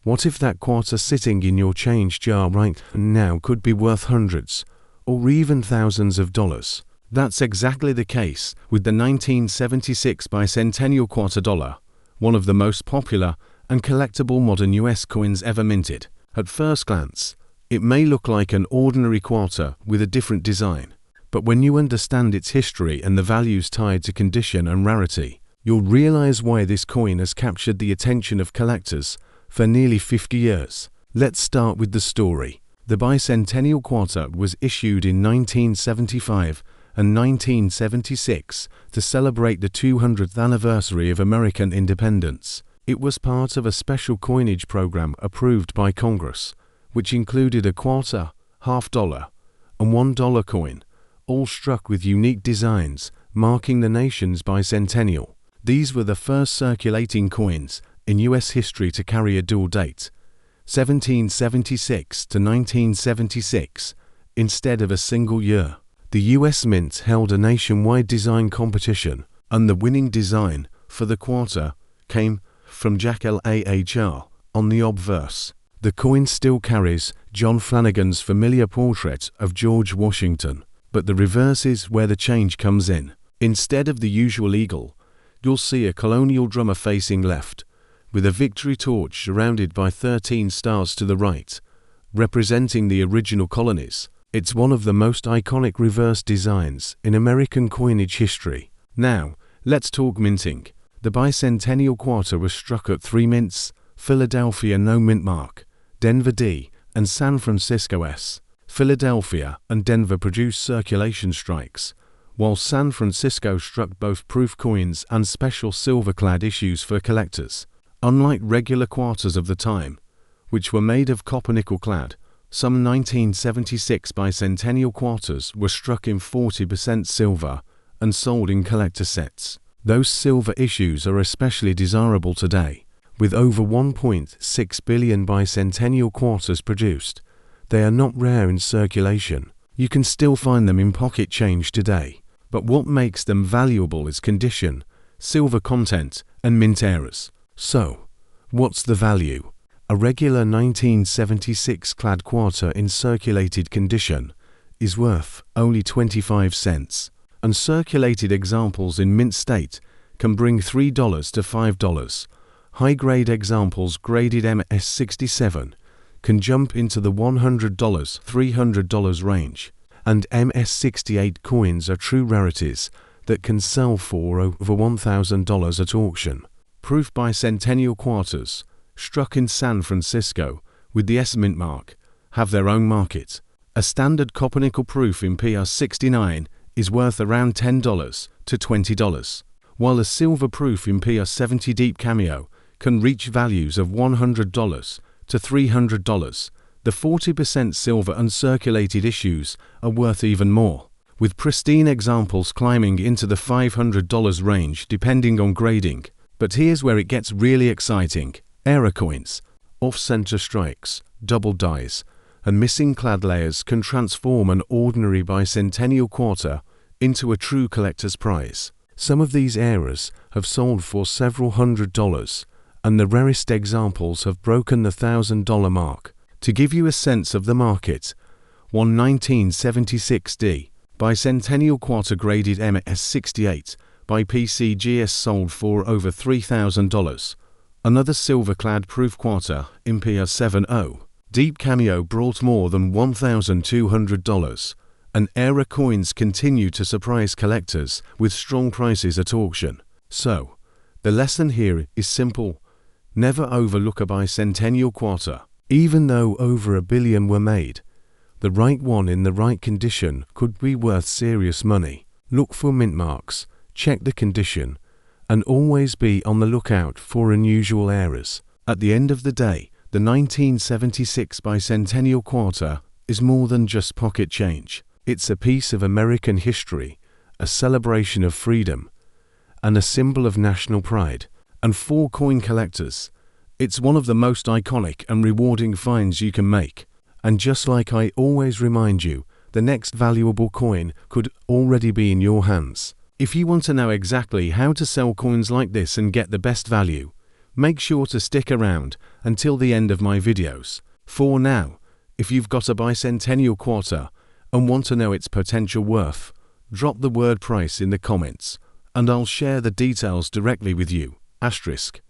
What if that quarter sitting in your change jar right now could be worth hundreds or even thousands of dollars? That's exactly the case with the 1976 Bicentennial quarter dollar, one of the most popular and collectible modern US coins ever minted. At first glance, it may look like an ordinary quarter with a different design, but when you understand its history and the values tied to condition and rarity, you'll realize why this coin has captured the attention of collectors for nearly 50 years. Let's start with the story. The Bicentennial quarter was issued in 1975 and 1976 to celebrate the 200th anniversary of American independence. It was part of a special coinage program approved by Congress, which included a quarter, $half, and $1 coin, all struck with unique designs marking the nation's bicentennial. These were the first circulating coins in U.S. history to carry a dual date, 1776 to 1976, instead of a single year. The U.S. Mint held a nationwide design competition, and the winning design for the quarter came from Jack Lahr on the obverse. The coin still carries John Flanagan's familiar portrait of George Washington, but the reverse is where the change comes in. Instead of the usual eagle, you'll see a colonial drummer facing left, with a victory torch surrounded by 13 stars to the right, representing the original colonies. It's one of the most iconic reverse designs in American coinage history. Now, let's talk minting. The Bicentennial quarter was struck at 3 mints: Philadelphia no mint mark, Denver D, and San Francisco S. Philadelphia and Denver produced circulation strikes, while San Francisco struck both proof coins and special silver-clad issues for collectors. Unlike regular quarters of the time, which were made of copper-nickel clad, some 1976 Bicentennial quarters were struck in 40% silver and sold in collector sets. Those silver issues are especially desirable today. With over 1.6 billion Bicentennial quarters produced, they are not rare in circulation. You can still find them in pocket change today. But what makes them valuable is condition, silver content, and mint errors. So, what's the value? A regular 1976 clad quarter in circulated condition is worth only 25 cents, and circulated examples in mint state can bring $3 to $5. High-grade examples graded MS67 can jump into the $100, $300 range, and MS68 coins are true rarities that can sell for over $1,000 at auction. Proof Bicentennial quarters, struck in San Francisco with the S mint mark, have their own market. A standard copper-nickel proof in PR69 is worth around $10 to $20, while a silver proof in PR70 Deep Cameo can reach values of $100 to $300. The 40% silver uncirculated issues are worth even more, with pristine examples climbing into the $500 range depending on grading. But here's where it gets really exciting. Error coins, off-center strikes, double dies, and missing clad layers can transform an ordinary Bicentennial quarter into a true collector's prize. Some of these errors have sold for several $100s, and the rarest examples have broken the $1,000 mark. To give you a sense of the market, one 1976D Bicentennial quarter graded MS68 by PCGS sold for over $3,000. Another silver-clad proof quarter in PR70 Deep Cameo brought more than $1,200, and error coins continue to surprise collectors with strong prices at auction. So, the lesson here is simple. Never overlook a Bicentennial quarter. Even though over 1 billion were made, the right one in the right condition could be worth serious money. Look for mint marks, check the condition, and always be on the lookout for unusual errors. At the end of the day, the 1976 Bicentennial quarter is more than just pocket change. It's a piece of American history, a celebration of freedom, and a symbol of national pride. And for coin collectors, it's one of the most iconic and rewarding finds you can make. And just like I always remind you, the next valuable coin could already be in your hands. If you want to know exactly how to sell coins like this and get the best value, Make sure to stick around until the end of my videos. For now, if you've got a Bicentennial quarter and want to know its potential worth, drop the word price in the comments and I'll share the details directly with you. Asterisk.